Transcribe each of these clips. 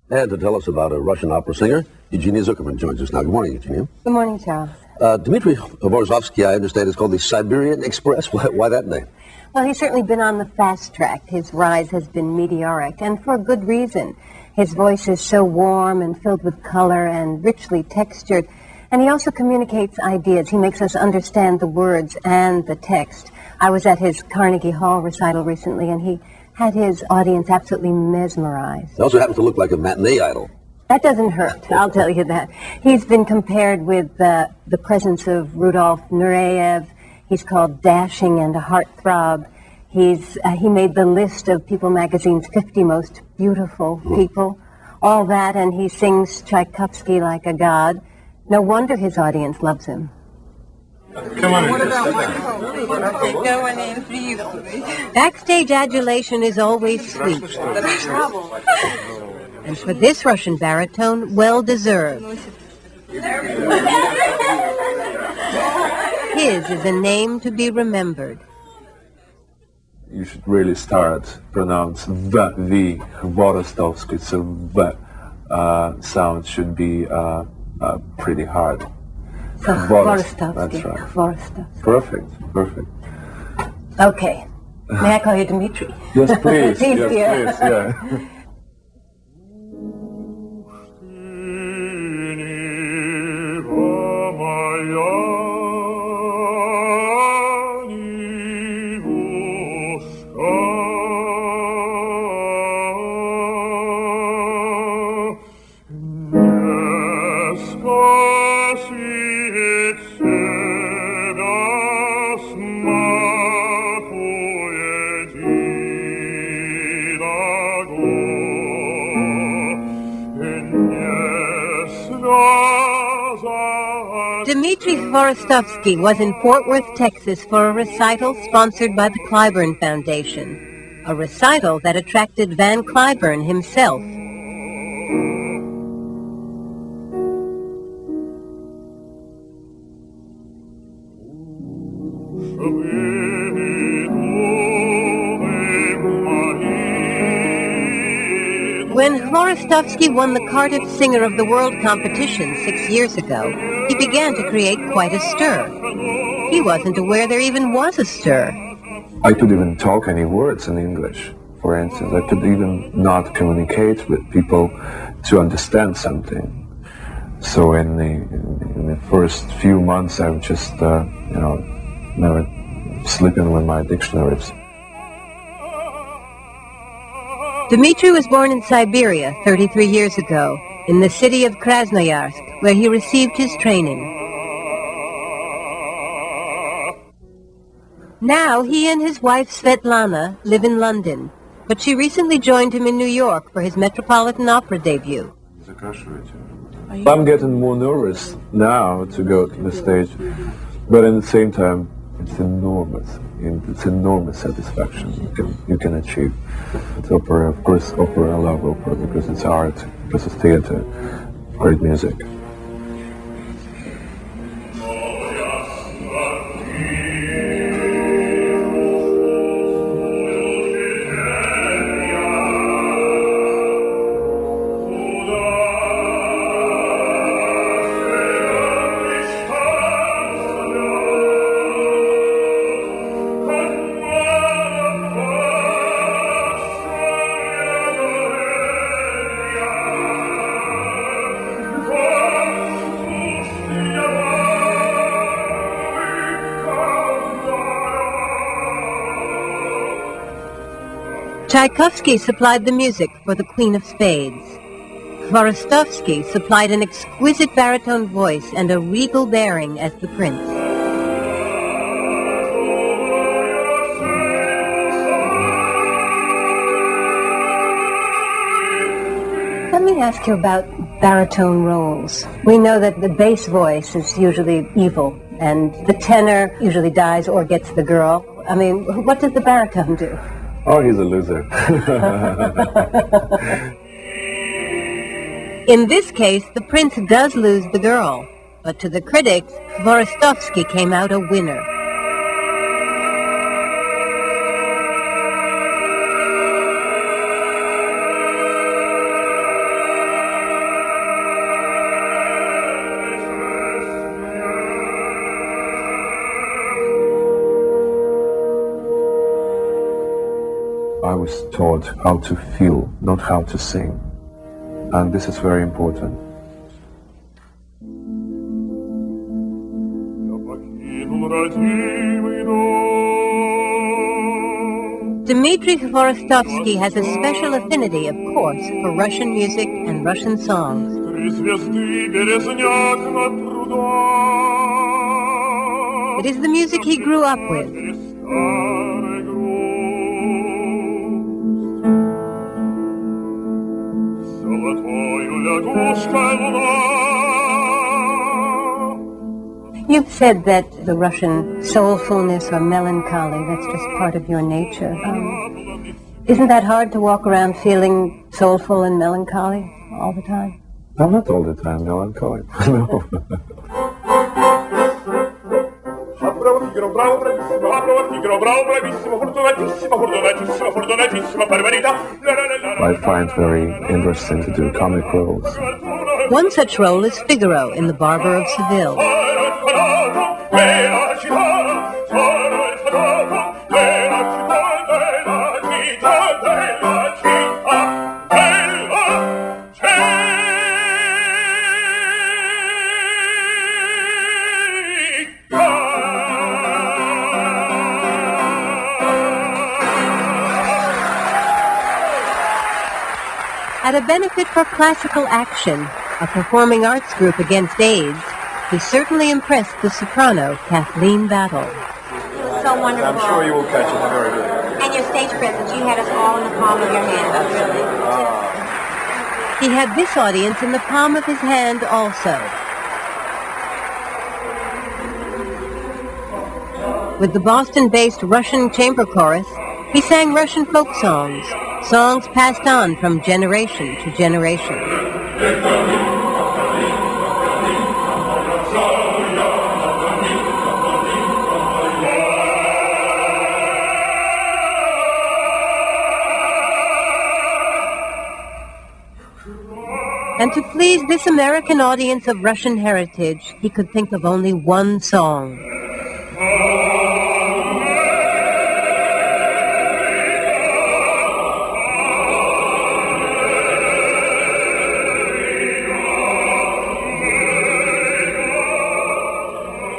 And to tell us about a Russian opera singer, Eugenia Zuckerman joins us now. Good morning, Eugenia. Good morning, Charles. Dmitri Hvorostovsky, I understand, is called the Siberian Express. Why that name? Well, he's certainly been on the fast track. His rise has been meteoric, and for a good reason. His voice is so warm and filled with color and richly textured, and he also communicates ideas. He makes us understand the words and the text. I was at his Carnegie Hall recital recently, and he had his audience absolutely mesmerized. He also happens to look like a matinee idol. That doesn't hurt, I'll tell you that. He's been compared with the presence of Rudolf Nureyev. He's called dashing and a heartthrob. He made the list of People magazine's 50 most beautiful people. All that, and he sings Tchaikovsky like a god. No wonder his audience loves him. Come on. Backstage adulation is always sweet. And for this Russian baritone, well-deserved. His is a name to be remembered. You should really start pronounce V, Hvorostovsky, so V sound should be pretty hard. So Hvorostovsky. That's right. Hvorostovsky. Perfect. Okay. May I call you Dmitry? Yes, please. Please, yes, dear. please, yeah. Dmitri Hvorostovsky was in Fort Worth, Texas for a recital sponsored by the Cliburn Foundation, a recital that attracted Van Cliburn himself. When Hvorostovsky won the Cardiff Singer of the World competition 6 years ago, he began to create quite a stir. He wasn't aware there even was a stir. I could even talk any words in English, for instance. I could even not communicate with people to understand something. So in the first few months, I was just, never sleeping with my dictionaries. Dmitry was born in Siberia 33 years ago, in the city of Krasnoyarsk, where he received his training. Now he and his wife Svetlana live in London, but she recently joined him in New York for his Metropolitan Opera debut. I'm getting more nervous now to go to the stage, but at the same time, it's enormous satisfaction you can achieve. It's opera, of course, opera. I love opera because it's art, because it's theater, great music. Tchaikovsky supplied the music for the Queen of Spades. Hvorostovsky supplied an exquisite baritone voice and a regal bearing as the prince. Let me ask you about baritone roles. We know that the bass voice is usually evil, and the tenor usually dies or gets the girl. I mean, what does the baritone do? Oh, he's a loser. In this case, the prince does lose the girl, but to the critics, Hvorostovsky came out a winner. was taught how to feel, not how to sing. And this is very important. Dmitri Hvorostovsky has a special affinity, of course, for Russian music and Russian songs. It is the music he grew up with. You've said that the Russian soulfulness or melancholy, that's just part of your nature. Isn't that hard to walk around feeling soulful and melancholy all the time? I'm not all the time melancholy. No. I find very interesting to do comic roles. One such role is Figaro in The Barber of Seville. At a benefit for classical action, a performing arts group against AIDS, he certainly impressed the soprano, Kathleen Battle. It was so wonderful. I'm sure you will catch it very good. And your stage presence, you had us all in the palm of your hand, really. He had this audience in the palm of his hand also. With the Boston-based Russian chamber chorus, he sang Russian folk songs, songs passed on from generation to generation. And to please this American audience of Russian heritage, he could think of only one song.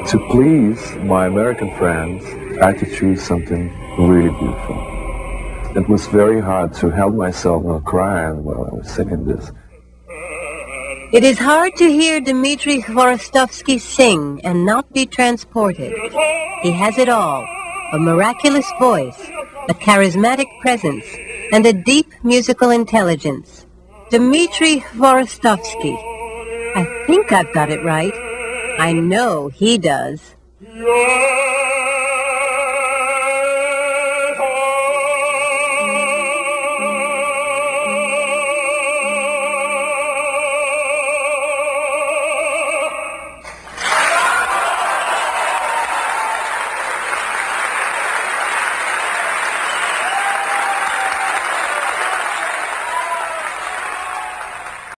To please my American friends, I had to choose something really beautiful. It was very hard to help myself not crying while I was singing this. It is hard to hear Dmitri Hvorostovsky sing and not be transported. He has it all, a miraculous voice, a charismatic presence, and a deep musical intelligence. Dmitri Hvorostovsky. I think I've got it right. I know he does.